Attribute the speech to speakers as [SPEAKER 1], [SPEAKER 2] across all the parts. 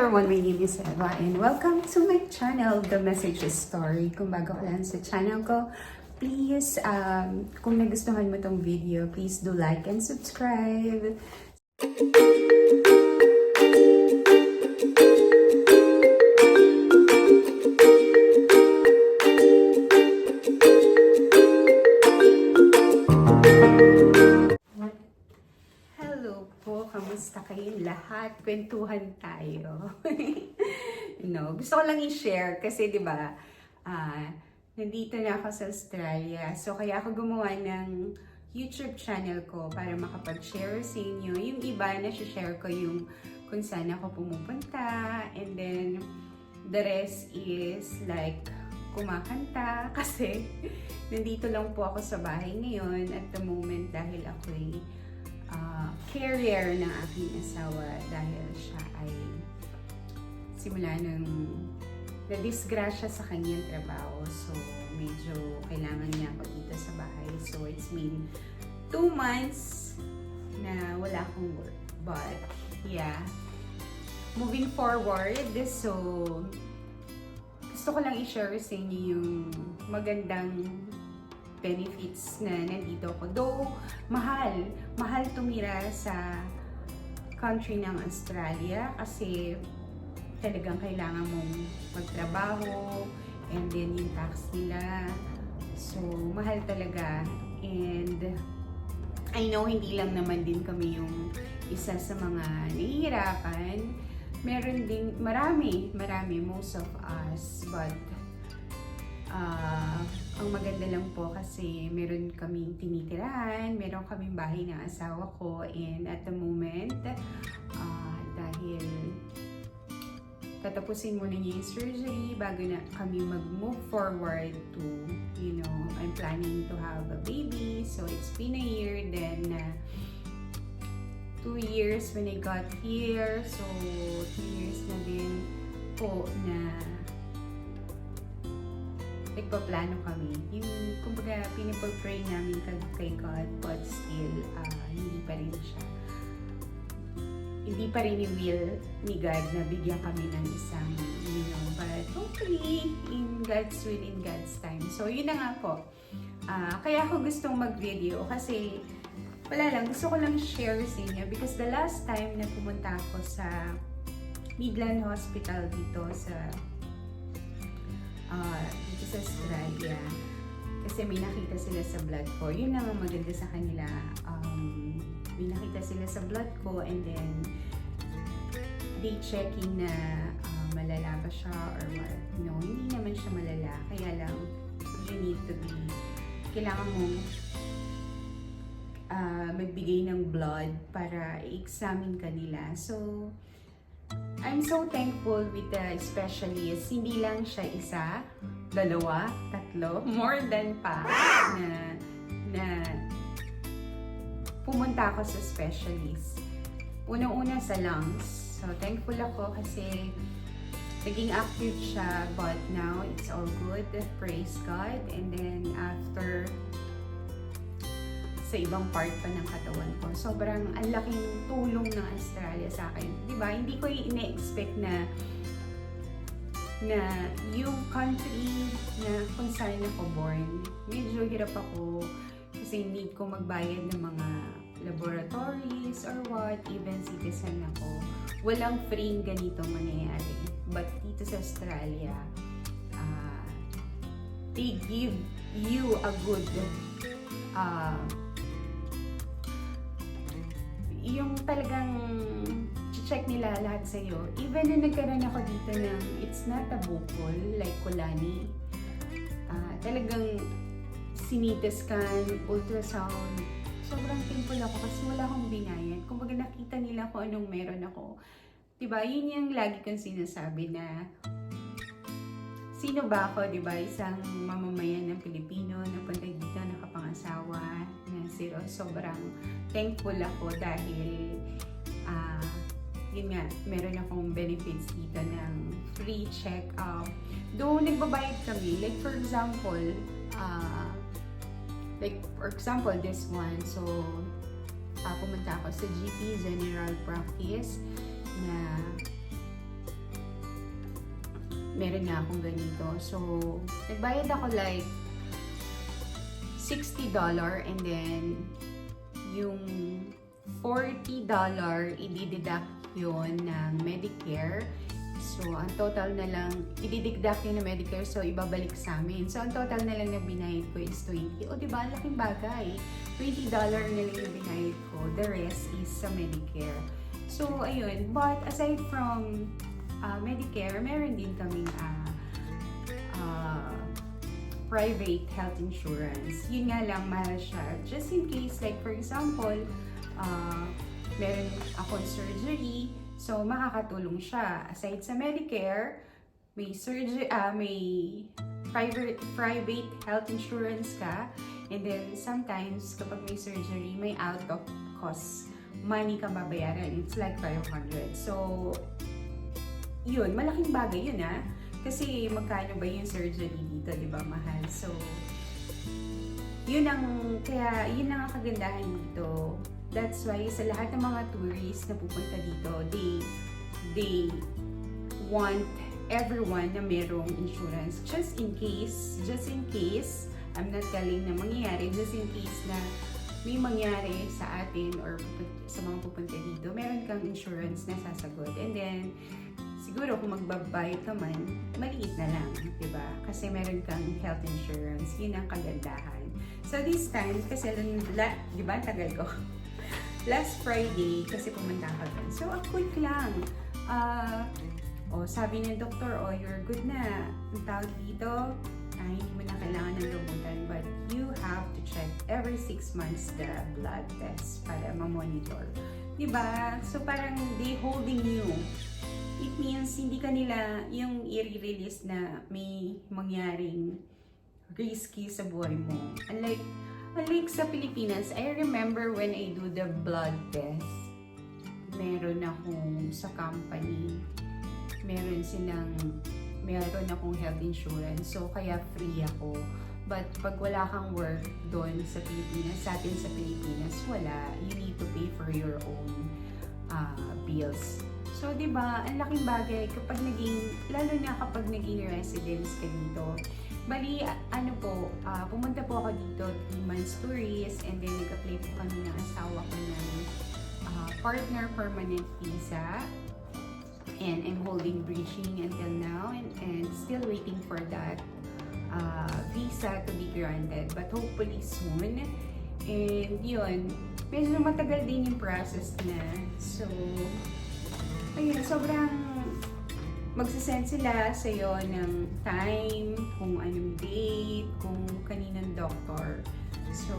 [SPEAKER 1] everyone, my name is Eva and welcome to my channel, The Message Story. Kung bago ka lang sa channel ko, please, kung nagustuhan mo tong video, please do like and subscribe. Hello po, kamusta kayong lahat? Kwentuhan tayo. Gusto ko lang i-share kasi 'di ba, nandito na ako sa Australia. So kaya ako gumawa ng YouTube channel ko para makapag-share sa inyo. Yung iba na share ko yung kung saan ako pumupunta, and then the rest is like kumakanta kasi nandito lang po ako sa bahay ngayon at the moment dahil ako'y career ng aking asawa dahil siya ay simula nung na-disgrasya sa kanyang trabaho. So, medyo kailangan niya ako dito sa bahay. So, it's been 2 months na wala akong work. But, yeah. Moving forward, so, gusto ko lang i-share sa inyo yung magandang benefits na nandito ako. Though, mahal tumira sa country ng Australia kasi talagang kailangan mong magtrabaho and then yung tax nila. So, mahal talaga. And I know hindi lang naman din kami yung isa sa mga nahihirapan. Meron din, marami, most of us. But, ang maganda lang po kasi meron kaming tinitirahan, meron kaming bahay ng asawa ko, and at the moment, dahil tatapusin muna niya yung surgery bago na kami mag-move forward to, I'm planning to have a baby. So it's been a year, then 2 years when I got here, so 2 years na din po na nagpaplano kami. Yung, kumbaga, pinapag-pray namin kay God, but still, hindi pa rin yung will ni God na bigyan kami ng isang, but hopefully, in God's will, in God's time. So, yun na nga po. Kaya ako gustong mag-video kasi, wala lang, gusto ko lang share sa inyo because the last time na pumunta ako sa Midland Hospital dito sa Australia, kasi may nakita sila sa blood ko. Yun lang ang maganda sa kanila. May nakita sila sa blood ko, and then they checking na malala ba siya or what. No, hindi naman siya malala. Kaya lang, you need to be, kailangan mong magbigay ng blood para i-examine kanila. So, I'm so thankful with the specialist. Hindi lang siya isa, 2, 3, more than pa na pumunta ako sa specialist. Unang-una sa lungs. So, thankful ako kasi naging active siya, but now it's all good. Praise God. And then after, sa ibang part pa ng katawan ko. Sobrang ang laking tulong ng Australia sa akin. Diba? Hindi ko ina-expect na yung country na kung saan ako born, medyo hirap ako kasi need ko magbayad ng mga laboratories or what, even citizen ako. Walang free ganitong mangyayari. But dito sa Australia, they give you a good yung talagang check nila lahat sa'yo. Even na nagkaroon ako dito ng it's not a bukol, like Kulani. Talagang CT scan, ultrasound. Sobrang thankful ako kasi wala akong binayad. Kumbaga nakita nila kung anong meron ako. Diba? Yun yung lagi kong sinasabi na sino ba ako, diba? Isang mamamayan ng Pilipino na punta dito, nakapangasawa, na zero. Sobrang thankful ako dahil yun nga, meron akong benefits dito ng free check-up. Though nagbabayad kami, like for example, this one, so pumunta ako sa GP General Practice na meron na akong ganito. So, nagbayad ako like $60 and then yung $40 i-deduct yun ng Medicare. So, ang total na lang, i-deduct yun ng Medicare, so ibabalik sa amin. So, ang total na lang na binayad ko is $20. O, diba? Laking bagay. $20 na lang yung binayad ko. The rest is sa Medicare. So, ayun. But, aside from Medicare, meron din kaming private health insurance. Yun nga lang, mahal siya. Just in case, like for example, meron akong surgery, so makakatulong siya. Aside sa Medicare, may surgery, may private health insurance ka, and then sometimes kapag may surgery, may out of cost money ka babayaran. It's like 500. So, yun, malaking bagay yun kasi magkano ba yung surgery dito, di ba, mahal? So, yun ang kagandahan dito. That's why sa lahat ng mga tourists na pupunta dito, they want everyone na merong insurance. Just in case, I'm not telling na mangyayari, just in case na may mangyari sa atin or sa mga pupunta dito, meron kang insurance na sasagot. And then, siguro kung magbabayad ka man, maliit na lang, di ba? Kasi meron kang health insurance. Yun ang kagandahan. So this time, kasi di ba, tagal ko. Last Friday, kasi pumunta ka dun. So, quick lang. Sabi ng doktor, you're good na. Ang tawag dito, hindi mo na kailangan ng gamutan. But you have to check every 6 months the blood test para ma-monitor. Diba? So, parang they holding you. It means hindi ka nila yung i-release na may mangyaring risky sa buhay mo. Unlike sa Pilipinas, I remember when I do the blood test, meron akong sa company, meron akong health insurance, so kaya free ako. But pag wala kang work doon sa Pilipinas, sa atin sa Pilipinas, wala. You need to pay for your own bills. So, di ba, ang laking bagay kapag lalo na kapag naging residence ka dito. Bali, pumunta po ako dito, 3 months tourist, and then nag-apply po kami ng asawa ko ng partner permanent visa. And I'm holding bridging until now, and still waiting for that visa to be granted. But hopefully soon. And yun, medyo matagal din yung process na. So, ayun, sobrang magsasend sila sa'yo ng time, kung anong date, kung kaninong doktor. So,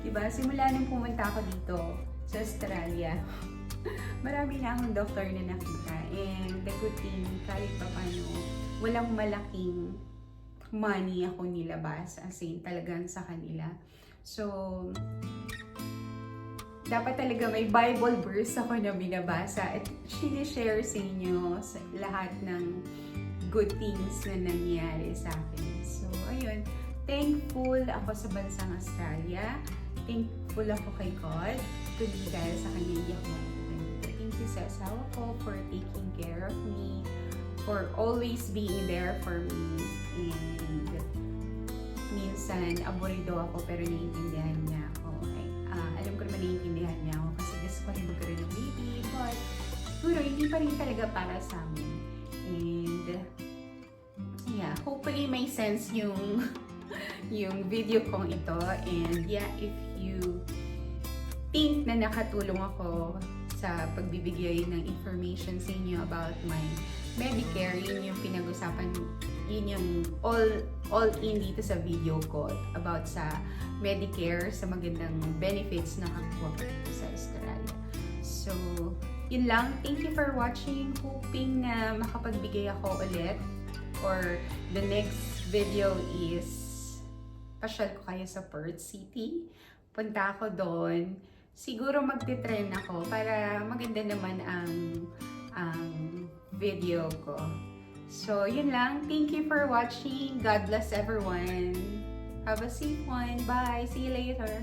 [SPEAKER 1] diba, simula nung pumunta ako dito sa Australia, marami na akong doktor na nakita. And the good thing, kahit pa paano, walang malaking money ako nilabas, as in talagang sa kanila. So, dapat talaga may Bible verse ako na binabasa at sinishare sa inyo sa lahat ng good things na nangyari sa akin. So, ayun. Thankful ako sa bansang Australia. Thankful ako kay God. Kundi dahil sa kanya hindi ako makikita. Thank you sa asawa ko for taking care of me, for always being there for me. And minsan, aburido ako pero naiintindihan niya ako. Alam ko naman naiintindihan niya ako kasi gusto ko rin magkaroon ng baby, but siguro hindi pa rin talaga para sa amin. And yeah, hopefully may sense yung video kong ito. And yeah, if you think na nakatulong ako sa pagbibigay ng information sa inyo about my Medicare, yun yung pinag-usapan, yun yung all-in dito sa video ko about sa Medicare, sa magandang benefits na kakuha ko sa Australia. So, yun lang. Thank you for watching. Hoping na makapagbigay ako ulit. Or the next video is pasyal ko kayo sa Perth City. Punta ako doon. Siguro magti-trend ako para maganda naman ang video ko. So, yun lang. Thank you for watching. God bless everyone. Have a safe one. Bye. See you later.